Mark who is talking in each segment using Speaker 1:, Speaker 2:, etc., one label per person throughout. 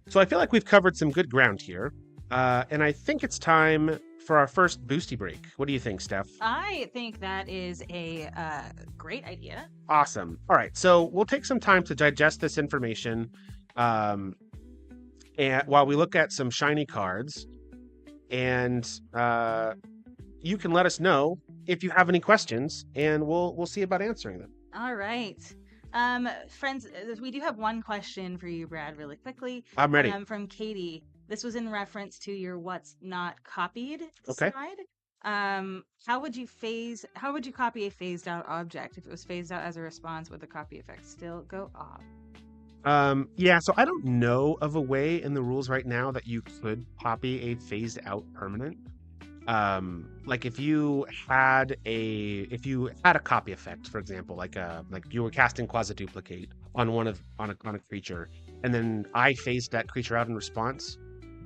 Speaker 1: So I feel like we've covered some good ground here. And I think it's time for our first Boostie break. What do you think, Steph?
Speaker 2: I think that is a great idea.
Speaker 1: Awesome. All right. So we'll take some time to digest this information um, and while we look at some shiny cards. And you can let us know if you have any questions, and we'll see about answering them.
Speaker 2: All right. Friends, we do have one question for you, Brad, really quickly.
Speaker 1: I'm ready.
Speaker 2: From Katie. This was in reference to your what's not copied
Speaker 1: Okay.
Speaker 2: slide. How would you copy a phased out object? If it was phased out as a response, would the copy effect still go off?
Speaker 1: Yeah, so I don't know of a way in the rules right now that you could copy a phased out permanent. Like if you had a copy effect, for example, like you were casting quasi duplicate on on a creature, and then I phased that creature out in response,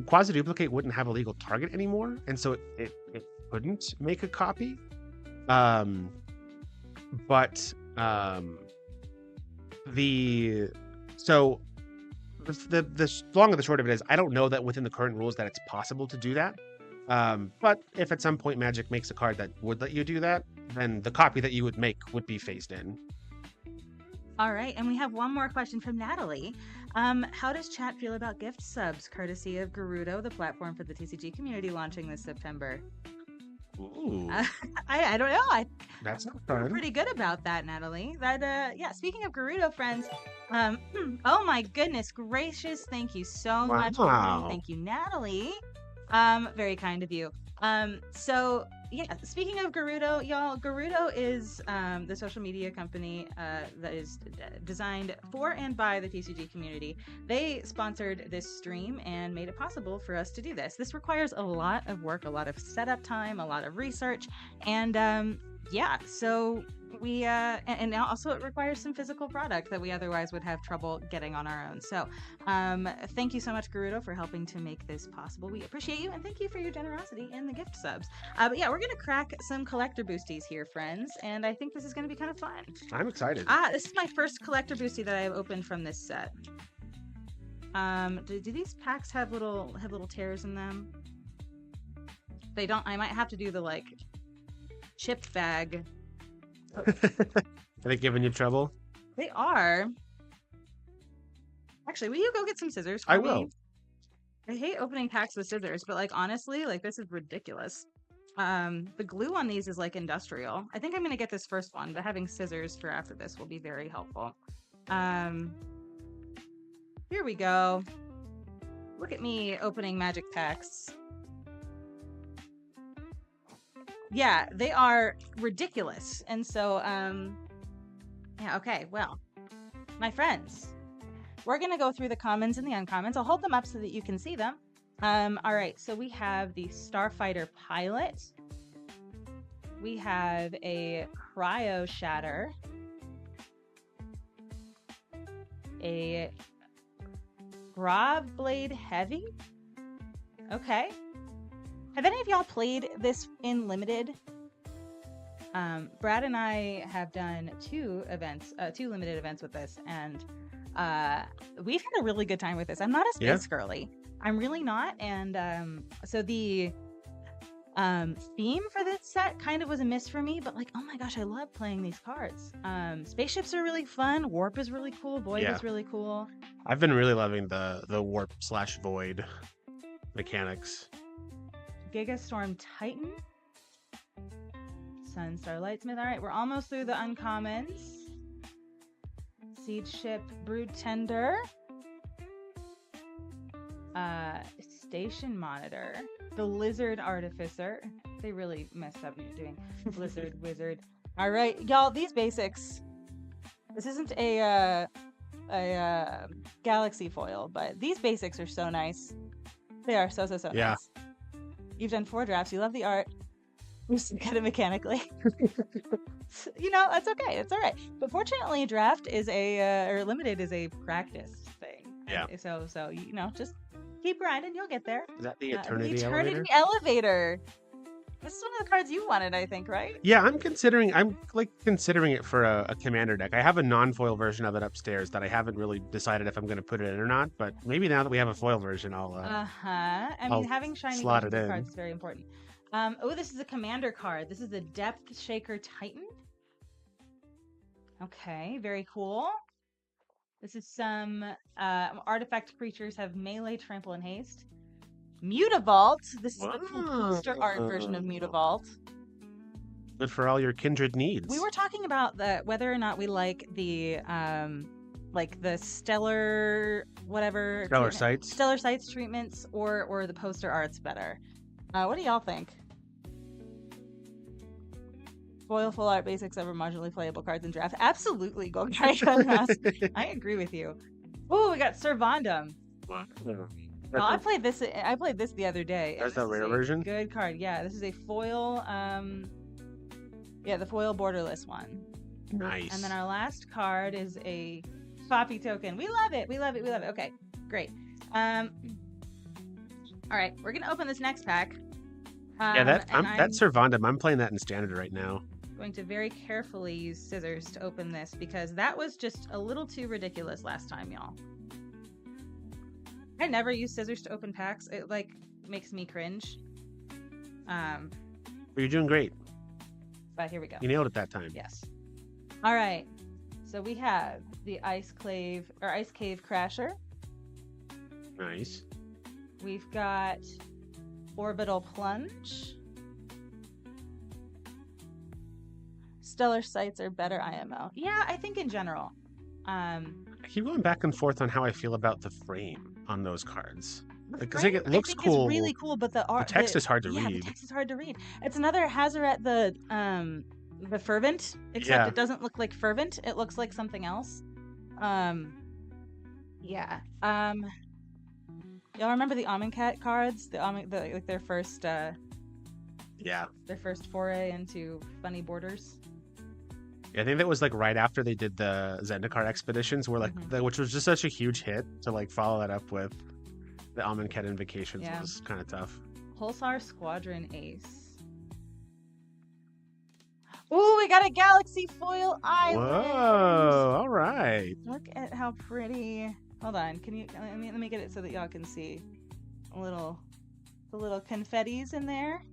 Speaker 1: quasi duplicate wouldn't have a legal target anymore, and so it couldn't make a copy. Um, but the so the long and the short of it is I don't know that within the current rules that it's possible to do that. But if at some point Magic makes a card that would let you do that, then the copy that you would make would be phased in.
Speaker 2: All right, and we have one more question from Natalie. How does chat feel about gift subs, courtesy of Gerudo, the platform for the TCG community launching this September?
Speaker 1: Ooh,
Speaker 2: I don't know.
Speaker 1: that's not
Speaker 2: We're
Speaker 1: fun.
Speaker 2: pretty good about that, Natalie. Yeah, speaking of Gerudo friends, oh my goodness gracious, thank you so much for
Speaker 1: Wow.
Speaker 2: thank you, Natalie. Very kind of you. So yeah, speaking of Gerudo, y'all, Gerudo is the social media company that is designed for and by the TCG community. They sponsored this stream and made it possible for us to do this. This requires a lot of work, a lot of setup time, a lot of research, and yeah, so we and also it requires some physical product that we otherwise would have trouble getting on our own. So thank you so much, Gerudo, for helping to make this possible. We appreciate you, and thank you for your generosity in the gift subs. But yeah, we're gonna crack some collector boosties here, friends, and I think this is gonna be kind of fun.
Speaker 1: I'm excited.
Speaker 2: This is my first collector boostie that I have opened from this set. Do these packs have little tears in them? They don't. I might have to do the like chip bag.
Speaker 1: Are they giving you trouble?
Speaker 2: They are. Actually, will you go get some scissors for
Speaker 1: I
Speaker 2: me?
Speaker 1: will.
Speaker 2: I hate opening packs with scissors, but like honestly, like this is ridiculous. The glue on these is like industrial. I think I'm gonna get this first one, but having scissors for after this will be very helpful. Here we go. Look at me opening magic packs. Yeah, they are ridiculous. And so, yeah, okay, well, my friends, we're going to go through the commons and the uncommons. I'll hold them up so that you can see them. All right, so we have the Starfighter Pilot. We have a Cryo Shatter. A Grav Blade Heavy. Okay. Have any of y'all played this in Limited? Brad and I have done two limited events with this, and we've had a really good time with this. I'm not a space girly. I'm really not, and so the theme for this set kind of was a miss for me, but like, oh my gosh, I love playing these cards. Spaceships are really fun. Warp is really cool. Void is really cool.
Speaker 1: I've been really loving the warp / void mechanics.
Speaker 2: Gigastorm Titan. Sunstar Lightsmith. All right, we're almost through the uncommons. Siege Ship Brood Tender. Station Monitor. The Lizard Artificer. They really messed up doing Lizard Wizard. All right, y'all, these basics. This isn't a galaxy foil, but these basics are so nice. They are so nice. You've done 4 drafts. You love the art. You just get it mechanically. You know, that's okay. It's all right. But fortunately, draft is or limited is a practice thing.
Speaker 1: Yeah.
Speaker 2: And so you know, just keep grinding. You'll get there.
Speaker 1: Is that the Eternity
Speaker 2: the
Speaker 1: Elevator?
Speaker 2: Eternity Elevator. This is one of the cards you wanted, I think, right?
Speaker 1: Yeah, I'm like considering it for a commander deck. I have a non-foil version of it upstairs that I haven't really decided if I'm going to put it in or not, but maybe now that we have a foil version,
Speaker 2: I
Speaker 1: I'll
Speaker 2: mean, having shiny
Speaker 1: slot
Speaker 2: versions
Speaker 1: it
Speaker 2: of
Speaker 1: in.
Speaker 2: cards is very important. Oh, this is a commander card. This is the Depth Shaker Titan. Okay, very cool. This is some artifact creatures have melee, trample, and haste. Mutavault. This is the cool poster art version of Mutavault.
Speaker 1: Good for all your kindred needs.
Speaker 2: We were talking about whether or not we like the stellar sights treatments or the poster arts better. What do y'all think? Foil full art basics over marginally playable cards in draft. Absolutely, Gold I agree with you. Oh, we got Servandum. Oh, I played this the other day.
Speaker 1: That's the rare version?
Speaker 2: Good card. Yeah, this is a foil the foil borderless one.
Speaker 1: Nice.
Speaker 2: And then our last card is a Poppy token. We love it. We love it. We love it. Okay, great. All right, we're gonna open this next pack.
Speaker 1: That Servandum. I'm playing that in standard right now.
Speaker 2: Going to very carefully use scissors to open this because that was just a little too ridiculous last time, y'all. I never use scissors to open packs. It like makes me cringe.
Speaker 1: But you're doing great.
Speaker 2: But here we go.
Speaker 1: You nailed it that time.
Speaker 2: Yes. All right. So we have the Ice Cave Crasher.
Speaker 1: Nice.
Speaker 2: We've got Orbital Plunge. Stellar Sights are better IMO. Yeah, I think in general.
Speaker 1: I keep going back and forth on how I feel about the frame on those cards. Because it looks cool.
Speaker 2: It's really cool, but the
Speaker 1: text is hard to read.
Speaker 2: The text is hard to read. It's another Hazoret the Fervent, except it doesn't look like Fervent. It looks like something else. Yeah. Y'all remember the Amonkhet cards? Their first their first foray into funny borders.
Speaker 1: Yeah, I think that was like right after they did the Zendikar expeditions, where which was just such a huge hit to like follow that up with the Amonkhet invocations was kind of tough.
Speaker 2: Pulsar Squadron Ace. Ooh, we got a Galaxy Foil Island.
Speaker 1: Whoa! All right.
Speaker 2: Look at how pretty. Hold on. Can you let me get it so that y'all can see the little confettis in there.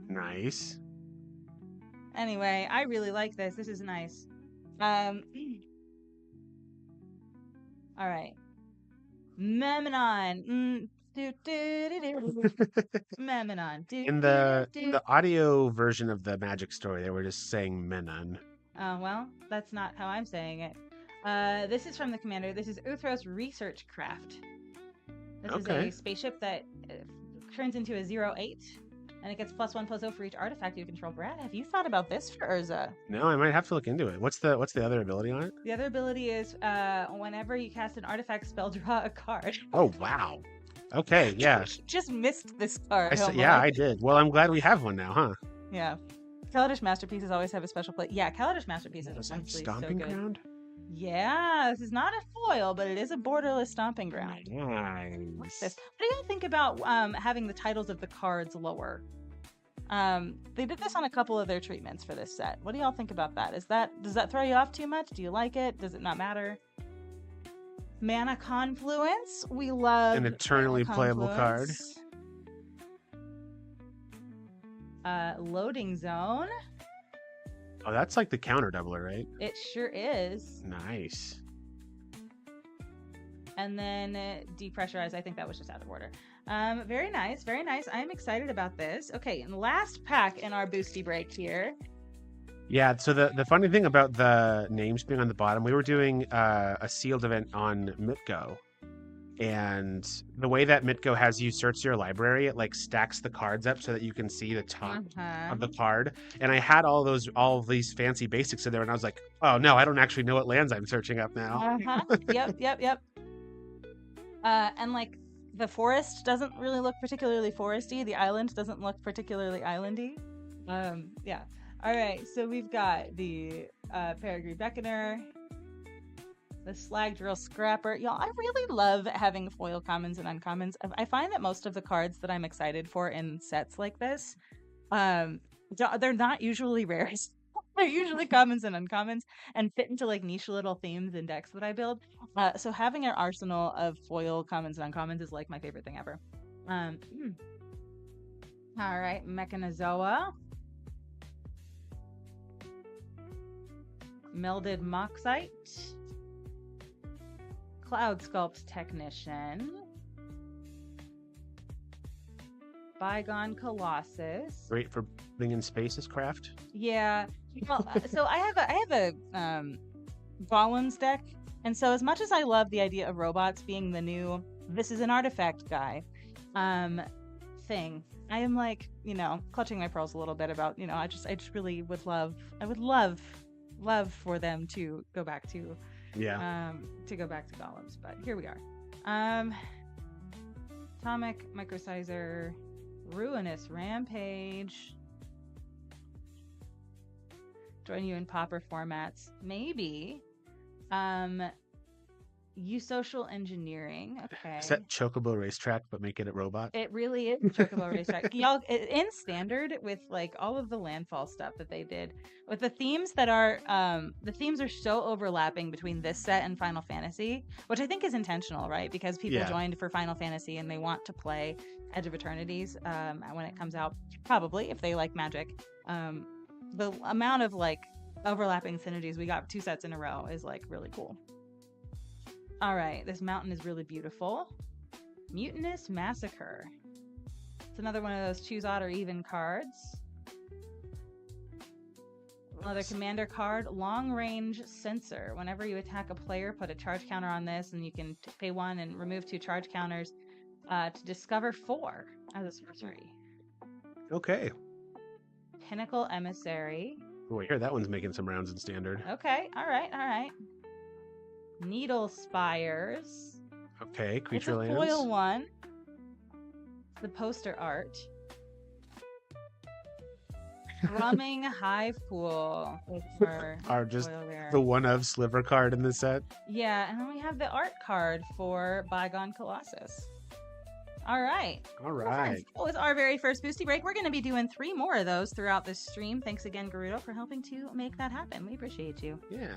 Speaker 1: Nice.
Speaker 2: Anyway, I really like this. This is nice. All right. Memnon. Memnon.
Speaker 1: In the audio version of the Magic story, they were just saying Menon.
Speaker 2: Well, that's not how I'm saying it. This is from the commander. This is Uthros Research Craft. This is a spaceship that turns into a 0/8, and it gets +1/+0 for each artifact you control. Brad, have you thought about this for Urza?
Speaker 1: No, I might have to look into it. What's the other ability on it?
Speaker 2: The other ability is whenever you cast an artifact spell, draw a card.
Speaker 1: Oh wow. Okay, yeah.
Speaker 2: Just missed this card.
Speaker 1: I did. Well, I'm glad we have one now, huh?
Speaker 2: Yeah. Kaladesh Masterpieces always have a special place. Yeah, Kaladesh Masterpieces is actually
Speaker 1: Stomping
Speaker 2: so good.
Speaker 1: Ground?
Speaker 2: Yeah, this is not a foil, but it is a borderless stomping ground.
Speaker 1: Nice.
Speaker 2: What's this? What do you think about having the titles of the cards lower? They did this on a couple of their treatments for this set. What do y'all think about that? Does that throw you off too much? Do you like it? Does it not matter? Mana Confluence. We love
Speaker 1: an eternally playable card.
Speaker 2: Loading Zone.
Speaker 1: Oh, that's like the counter doubler, right?
Speaker 2: It sure is.
Speaker 1: Nice.
Speaker 2: And then Depressurize. I think that was just out of order. Very nice. Very nice. I'm excited about this. Okay, and the last pack in our Boostie break here.
Speaker 1: Yeah, so the funny thing about the names being on the bottom, we were doing a sealed event on Mitgo. And the way that Mitgo has you search your library, it like stacks the cards up so that you can see the top of the card. And I had all of these fancy basics in there, and I was like, oh no, I don't actually know what lands I'm searching up now.
Speaker 2: Yep. And like the forest doesn't really look particularly foresty. The island doesn't look particularly islandy. Yeah. All right, so we've got the Peregrine Beckoner, The Slag Drill Scrapper. Y'all, I really love having foil commons and uncommons. I find that most of the cards that I'm excited for in sets like this, they're not usually rares. They're usually commons and uncommons and fit into like niche little themes and decks that I build. So having an arsenal of foil commons and uncommons is like my favorite thing ever. All right, Mechanozoa. Melded Moxite. Cloud Sculpt Technician. Bygone Colossus.
Speaker 1: Great for putting in spaces craft.
Speaker 2: Yeah. Well, so I have a Golems deck, and so as much as I love the idea of robots being the new this is an artifact guy thing, I am like, you know, clutching my pearls a little bit about, you know, I just really would love for them to go back to Golems, but here we are. Atomic Microsizer, Ruinous Rampage. Join you in popper formats. Maybe. Social Engineering. Okay.
Speaker 1: Is that Chocobo Racetrack, but make it a robot?
Speaker 2: It really is Chocobo Racetrack. Y'all, in standard with like all of the landfall stuff that they did with the themes that are the themes are so overlapping between this set and Final Fantasy, which I think is intentional, right? Because people joined for Final Fantasy and they want to play Edge of Eternities when it comes out, probably if they like Magic. The amount of like overlapping synergies we got 2 sets in a row is like really cool. All right, this mountain is really beautiful. Mutinous Massacre. It's another one of those choose odd or even cards. Another commander card, Long Range Sensor. Whenever you attack a player, put a charge counter on this, and you can pay 1 and remove 2 charge counters to discover 4 as a sorcery.
Speaker 1: Okay.
Speaker 2: Pinnacle Emissary.
Speaker 1: Oh, I hear that one's making some rounds in standard.
Speaker 2: Okay, all right. Needle Spires.
Speaker 1: Okay, creature lands.
Speaker 2: It's a foil one. The poster art. Drumming Hive Pool.
Speaker 1: Are just the one of sliver card in the set.
Speaker 2: Yeah, and then we have the art card for Bygone Colossus. All right. That was our very first Boostie break. We're going to be doing 3 more of those throughout this stream. Thanks again, Gerudo, for helping to make that happen. We appreciate you.
Speaker 1: Yeah.